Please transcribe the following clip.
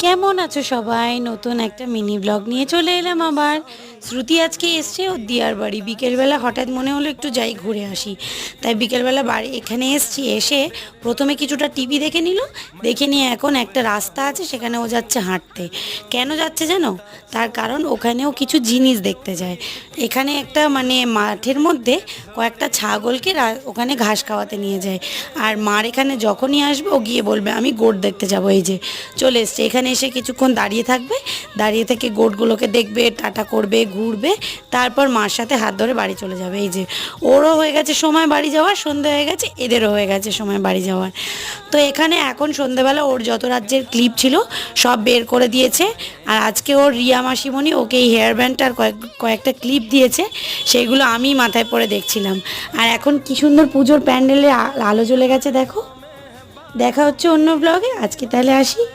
কেমন আছো সবাই? নতুন একটা মিনি ব্লগ নিয়ে চলে এলাম আবার। শ্রুতি আজকে এসছে ওর দিয়ার বাড়ি। বিকেলবেলা হঠাৎ মনে হলো একটু যাই ঘুরে আসি, তাই বিকেলবেলা বাড়ি এখানে এসছি। এসে প্রথমে কিছুটা টিভি দেখে নিল, দেখে নিয়ে এখন একটা রাস্তা আছে সেখানে ও যাচ্ছে হাঁটতে। কেন যাচ্ছে জানো? তার কারণ ওখানেও কিছু জিনিস দেখতে যায়। এখানে একটা মানে মাঠের মধ্যে কয়েকটা ছাগলকে ওখানে ঘাস খাওয়াতে নিয়ে যায়। আর মার এখানে যখনই আসবে ও গিয়ে বলবে আমি গোট দেখতে যাবো। এই যে চলে এসছে, এখানে এসে কিছুক্ষণ দাঁড়িয়ে থাকবে, দাঁড়িয়ে থেকে গোটগুলোকে দেখবে, টাটা করবে, ঘুরবে, তারপর মার সাথে হাত ধরে বাড়ি চলে যাবে। এই যে ওরও হয়ে গেছে সময় বাড়ি যাওয়ার, সন্ধে হয়ে গেছে, এদেরও হয়ে গেছে সময় বাড়ি যাওয়ার। তো এখানে এখন সন্ধেবেলা ওর যত রাজ্যের ক্লিপ ছিল সব বের করে দিয়েছে। আর আজকে ওর রিয়া মাসিমণি ওকে এই হেয়ার ব্যান্ড আর কয়েকটা ক্লিপ দিয়েছে, সেইগুলো আমি মাথায় পরে দেখছিলাম। আর এখন কি সুন্দর পুজোর প্যান্ডেলে আলো জ্বলে গেছে দেখো। দেখা হচ্ছে অন্য ব্লগে, আজকে তাহলে আসি।